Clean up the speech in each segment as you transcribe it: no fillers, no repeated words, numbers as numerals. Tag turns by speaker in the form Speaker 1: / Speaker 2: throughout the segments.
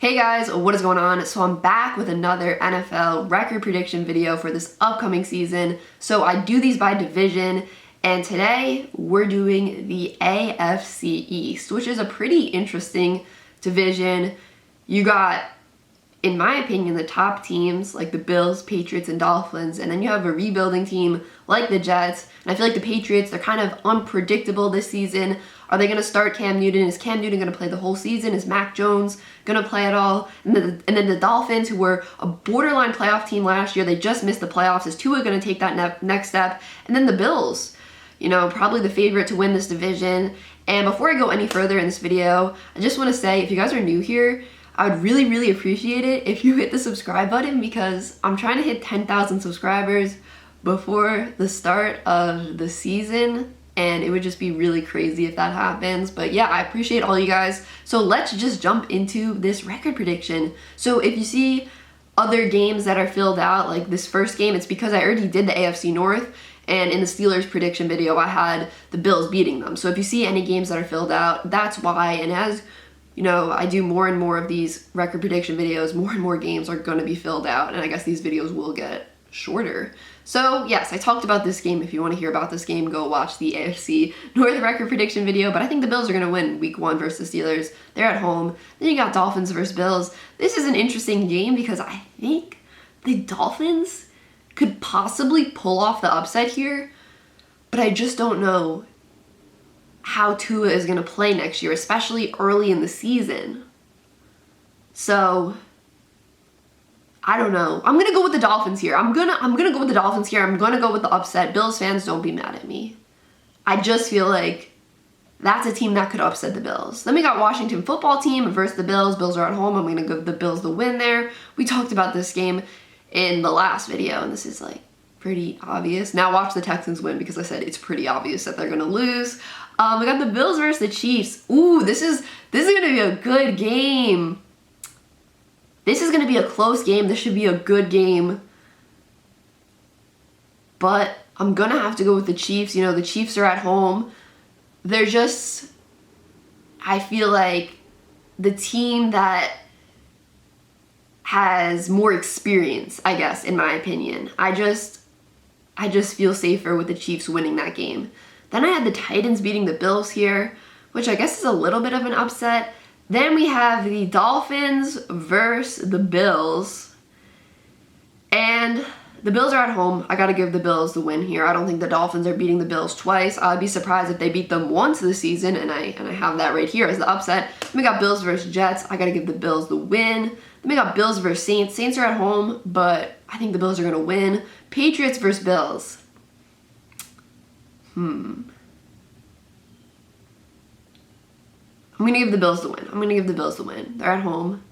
Speaker 1: Hey guys, what is going on? So I'm back with another NFL record prediction video for this upcoming season. So I do these by division, and today we're doing the AFC East, which is a pretty interesting division. You got, in my opinion, the top teams like the Bills, Patriots, and Dolphins, and then you have a rebuilding team like the Jets. And I feel like the Patriots, they're kind of unpredictable this season. Are they going to start Cam Newton? Is Cam Newton going to play the whole season? Is Mac Jones going to play at all? And then the Dolphins, who were a borderline playoff team last year, they just missed the playoffs. Is Tua going to take that next step? And then the Bills, probably the favorite to win this division. And before I go any further in this video, I just want to say, if you guys are new here, I would really, really appreciate it if you hit the subscribe button, because I'm trying to hit 10,000 subscribers before the start of the season, and it would just be really crazy if that happens. But yeah, I appreciate all you guys. So let's just jump into this record prediction. So if you see other games that are filled out, like this first game, it's because I already did the AFC North, and in the Steelers prediction video, I had the Bills beating them. So if you see any games that are filled out, that's why. And as I do more and more of these record prediction videos, more and more games are going to be filled out, and I guess these videos will get shorter. So yes, I talked about this game. If you want to hear about this game, go watch the AFC North record prediction video, but I think the Bills are going to win week 1 versus the Steelers. They're at home. Then you got Dolphins versus Bills. This is an interesting game because I think the Dolphins could possibly pull off the upset here, but I just don't know how Tua is going to play next year, especially early in the season. So I don't know. I'm going to go with the Dolphins here. I'm going to go with the Dolphins here. I'm going to go with the upset. Bills fans, don't be mad at me. I just feel like that's a team that could upset the Bills. Then we got Washington football team versus the Bills. Bills are at home. I'm going to give the Bills the win there. We talked about this game in the last video, and this is like pretty obvious. Now watch the Texans win, because I said it's pretty obvious that they're going to lose. We got the Bills versus the Chiefs. Ooh, this is going to be a good game. This is going to be a close game. This should be a good game. But I'm going to have to go with the Chiefs. The Chiefs are at home. They're just, I feel like, the team that has more experience, I guess, in my opinion. I just feel safer with the Chiefs winning that game. Then I had the Titans beating the Bills here, which I guess is a little bit of an upset. Then we have the Dolphins versus the Bills. And the Bills are at home. I got to give the Bills the win here. I don't think the Dolphins are beating the Bills twice. I'd be surprised if they beat them once this season, and I have that right here as the upset. Then we got Bills versus Jets. I got to give the Bills the win. Then we got Bills versus Saints. Saints are at home, but I think the Bills are going to win. Patriots versus Bills. I'm going to give the Bills the win. They're at home.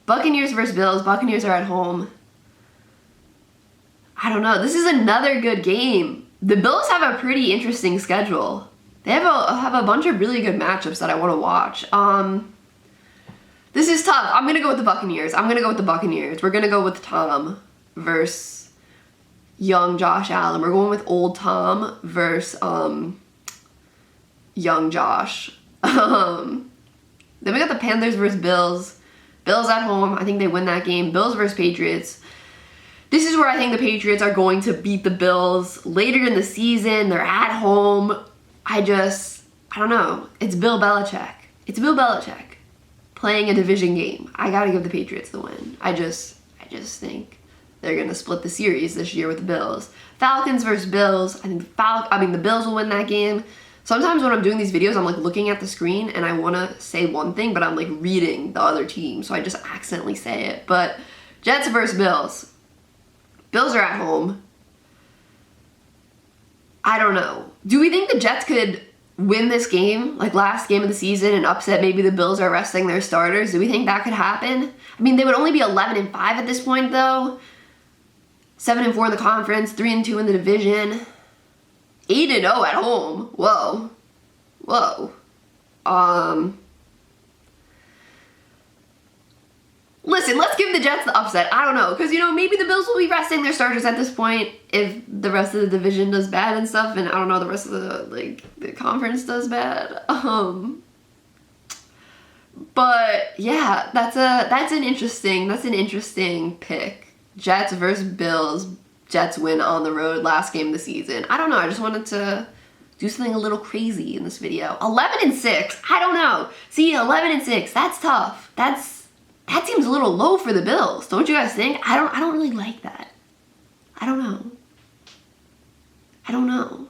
Speaker 1: Buccaneers versus Bills. Buccaneers are at home. I don't know. This is another good game. The Bills have a pretty interesting schedule. They have a bunch of really good matchups that I want to watch. This is tough. I'm going to go with the Buccaneers. We're going to go with Tom versus young Josh Allen. We're going with old Tom versus young Josh. Then we got the Panthers versus Bills. Bills at home. I think they win that game. Bills versus Patriots. This is where I think the Patriots are going to beat the Bills later in the season. They're at home. I don't know. It's Bill Belichick. Playing a division game. I gotta give the Patriots the win. I just think they're gonna split the series this year with the Bills. Falcons versus Bills. I think the Bills will win that game. Sometimes when I'm doing these videos, I'm like looking at the screen and I want to say one thing, but I'm like reading the other team, so I just accidentally say it. But Jets versus Bills. Bills are at home. I don't know. Do we think the Jets could win this game, like last game of the season, and upset maybe the Bills are resting their starters? Do we think that could happen? I mean, they would only be 11-5 at this point, though. 7-4 in the conference, 3-2 in the division. 8-0 at home. Whoa. Listen, let's give the Jets the upset. I don't know, because, maybe the Bills will be resting their starters at this point if the rest of the division does bad and stuff, and I don't know, the rest of the conference does bad. But yeah, that's an interesting pick. Jets versus Bills. Jets win on the road, last game of the season. I don't know. I just wanted to do something a little crazy in this video. 11-6. I don't know. See, 11-6. That's tough. That seems a little low for the Bills. Don't you guys think? I don't really like that. I don't know.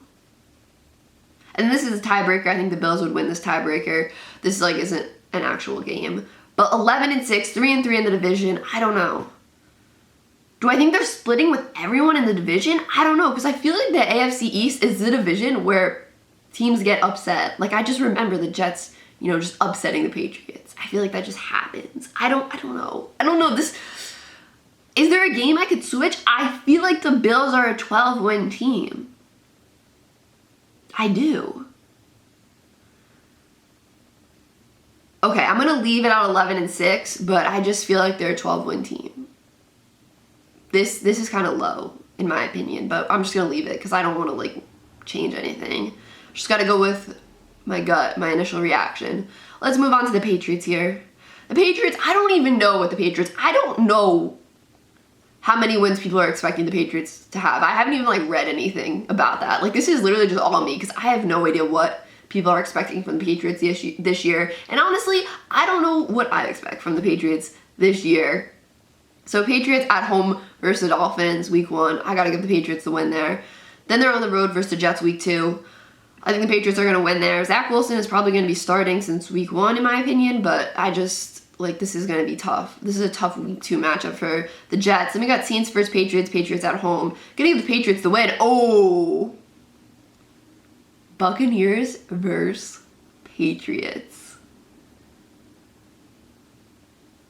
Speaker 1: And this is a tiebreaker. I think the Bills would win this tiebreaker. This isn't an actual game. But 11-6, 3-3 in the division. I don't know. Do I think they're splitting with everyone in the division? I don't know, because I feel like the AFC East is the division where teams get upset. Like, I just remember the Jets, just upsetting the Patriots. I feel like that just happens. I don't know. I don't know. Is there a game I could switch? I feel like the Bills are a 12-win team. I do. Okay, I'm going to leave it at 11-6, but I just feel like they're a 12-win team. This is kind of low, in my opinion, but I'm just going to leave it because I don't want to, change anything. Just got to go with my gut, my initial reaction. Let's move on to the Patriots here. The Patriots, I don't even know what the Patriots, I don't know how many wins people are expecting the Patriots to have. I haven't even, read anything about that. This is literally just all me because I have no idea what people are expecting from the Patriots this year. And honestly, I don't know what I expect from the Patriots this year. So Patriots at home versus the Dolphins week 1. I got to give the Patriots the win there. Then they're on the road versus the Jets week 2. I think the Patriots are going to win there. Zach Wilson is probably going to be starting since week 1 in my opinion, but I just, this is going to be tough. This is a tough week 2 matchup for the Jets. Then we got Saints versus Patriots, Patriots at home. Going to give the Patriots the win. Oh! Buccaneers versus Patriots.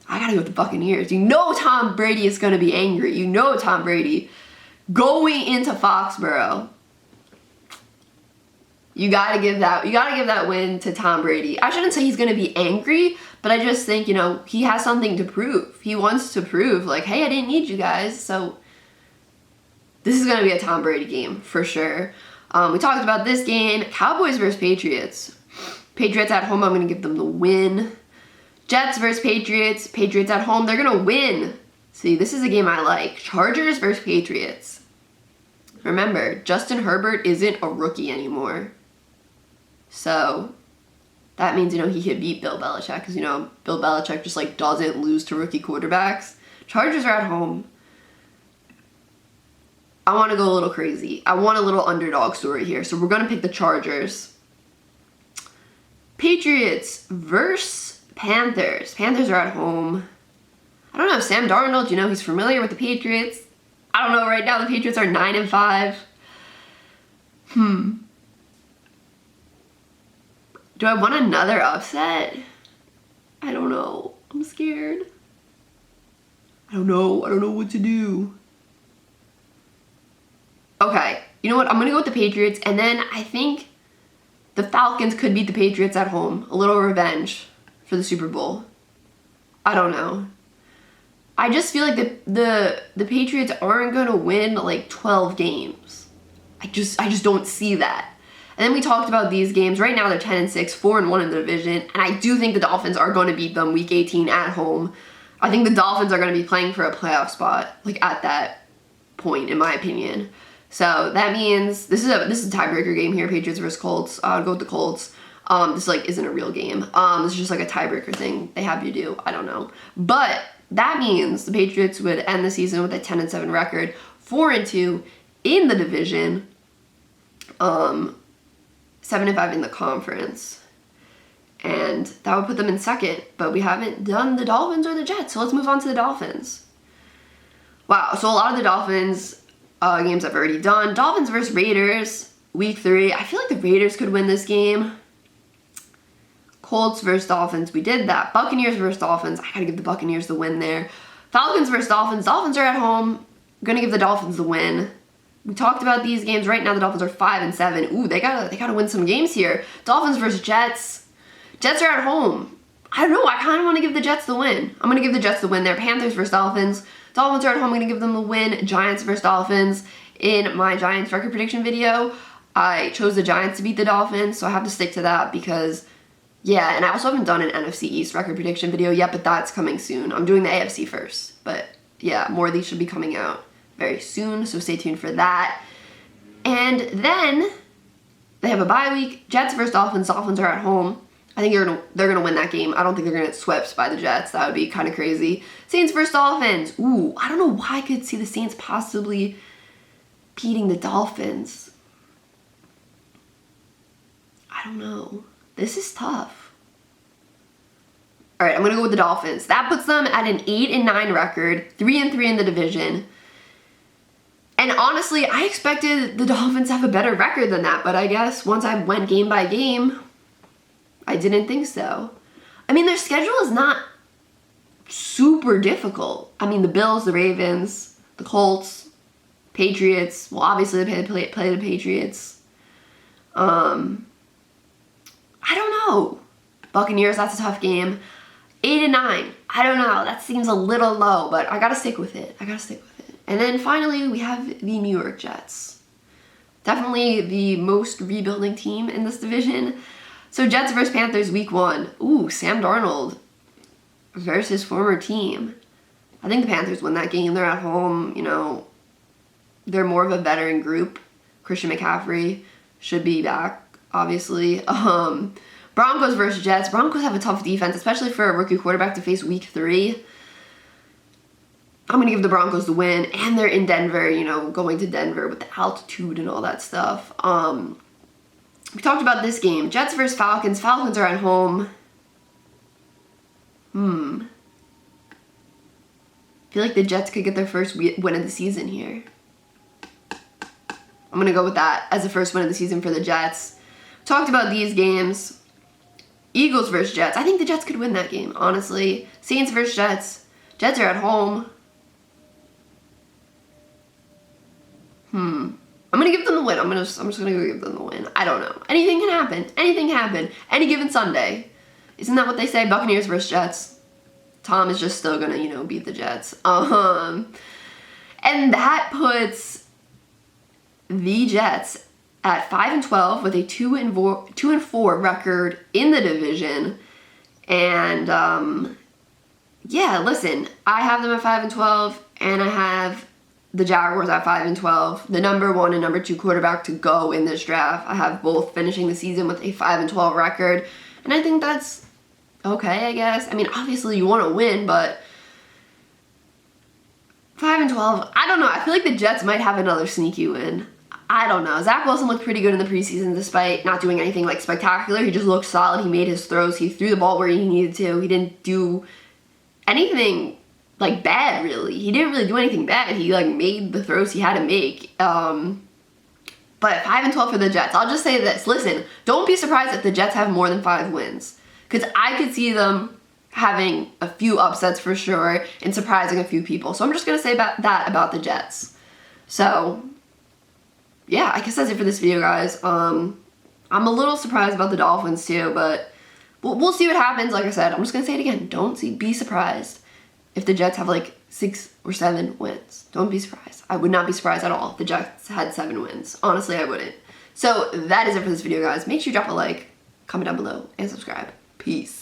Speaker 1: I gotta go with the Buccaneers. Tom Brady is gonna be angry. Tom Brady going into Foxborough. You gotta give that win to Tom Brady. I shouldn't say he's gonna be angry, but I just think, he has something to prove. He wants to prove, hey, I didn't need you guys. So this is gonna be a Tom Brady game for sure. We talked about this game. Cowboys versus Patriots. Patriots at home, I'm gonna give them the win. Jets versus Patriots. Patriots at home, they're gonna win. See, this is a game I like. Chargers versus Patriots. Remember, Justin Herbert isn't a rookie anymore. So that means, he could beat Bill Belichick because, Bill Belichick just doesn't lose to rookie quarterbacks. Chargers are at home. I want to go a little crazy. I want a little underdog story here. So we're going to pick the Chargers. Patriots versus Panthers. Panthers are at home. I don't know. Sam Darnold, he's familiar with the Patriots. I don't know. Right now, the Patriots are 9-5. Do I want another upset? I don't know. I'm scared. I don't know what to do. Okay. You know what? I'm going to go with the Patriots. And then I think the Falcons could beat the Patriots at home. A little revenge for the Super Bowl. I don't know. I just feel like the Patriots aren't going to win 12 games. I just don't see that. And then we talked about these games. Right now they're 10-6, 4-1 in the division. And I do think the Dolphins are going to beat them week 18 at home. I think the Dolphins are going to be playing for a playoff spot at that point, in my opinion. So that means this is a tiebreaker game here, Patriots versus Colts. I'll go with the Colts. This isn't a real game. This is just a tiebreaker thing they have you do. I don't know. But that means the Patriots would end the season with a 10-7 record, 4-2 in the division, 7-5 in the conference. And that would put them in second, but we haven't done the Dolphins or the Jets, so let's move on to the Dolphins. Wow, so a lot of the Dolphins games I've already done. Dolphins versus Raiders, week 3. I feel like the Raiders could win this game. Colts versus Dolphins, we did that. Buccaneers versus Dolphins, I gotta give the Buccaneers the win there. Falcons versus Dolphins, Dolphins are at home. I'm gonna give the Dolphins the win. We talked about these games. Right now the Dolphins are 5-7. Ooh, they gotta win some games here. Dolphins versus Jets. Jets are at home. I don't know, I kind of want to give the Jets the win. I'm gonna give the Jets the win there. Panthers versus Dolphins. Dolphins are at home, I'm gonna give them the win. Giants versus Dolphins. In my Giants record prediction video, I chose the Giants to beat the Dolphins, so I have to stick to that because Yeah, and I also haven't done an NFC East record prediction video yet, but that's coming soon. I'm doing the AFC first, but yeah, more of these should be coming out very soon, so stay tuned for that. And then they have a bye week. Jets versus Dolphins. Dolphins are at home. I think they're gonna win that game. I don't think they're gonna get swept by the Jets. That would be kind of crazy. Saints versus Dolphins. Ooh, I don't know why I could see the Saints possibly beating the Dolphins. I don't know. This is tough. All right, I'm gonna go with the Dolphins. That puts them at an 8-9 record, 3-3 in the division. And honestly, I expected the Dolphins to have a better record than that, but I guess once I went game by game, I didn't think so. I mean, their schedule is not super difficult. I mean, the Bills, the Ravens, the Colts, Patriots. Well, obviously they play the Patriots. I don't know. Buccaneers, that's a tough game. 8-9. I don't know. That seems a little low, but I gotta stick with it. And then finally, we have the New York Jets. Definitely the most rebuilding team in this division. So Jets versus Panthers week 1. Ooh, Sam Darnold versus his former team. I think the Panthers win that game. They're at home, you know. They're more of a veteran group. Christian McCaffrey should be back, obviously. Broncos versus Jets. Broncos have a tough defense, especially for a rookie quarterback to face week 3. I'm going to give the Broncos the win, and they're in Denver, you know, going to Denver with the altitude and all that stuff. We talked about this game. Jets versus Falcons. Falcons are at home. I feel like the Jets could get their first win of the season here. I'm going to go with that as the first win of the season for the Jets. Talked about these games. Eagles versus Jets. I think the Jets could win that game, honestly. Saints versus Jets. Jets are at home. I'm going to give them the win. I'm just going to give them the win. I don't know. Anything can happen. Anything can happen. Any given Sunday. Isn't that what they say? Buccaneers versus Jets. Tom is just still going to, you know, beat the Jets. And that puts the Jets at 5-12 with a 2-4 record in the division. And yeah, listen, I have them at 5-12, and I have the Jaguars at 5-12, the number 1 and number 2 quarterback to go in this draft. I have both finishing the season with a 5-12 record, and I think that's okay, I guess. I mean, obviously you want to win, but 5-12, I don't know. I feel like the Jets might have another sneaky win. I don't know. Zach Wilson looked pretty good in the preseason despite not doing anything like spectacular. He just looked solid. He made his throws. He threw the ball where he needed to. He didn't do anything like bad, really. He didn't really do anything bad. He like made the throws he had to make. But 5-12 for the Jets. I'll just say this. Listen, don't be surprised if the Jets have more than 5 wins, because I could see them having a few upsets for sure and surprising a few people. So I'm just going to say about the Jets. So yeah, I guess that's it for this video, guys. I'm a little surprised about the Dolphins too, but we'll see what happens. Like I said, I'm just going to say it again. Be surprised if the Jets have like 6 or 7 wins. Don't be surprised. I would not be surprised at all if the Jets had 7 wins. Honestly, I wouldn't. So that is it for this video, guys. Make sure you drop a like, comment down below, and subscribe. Peace.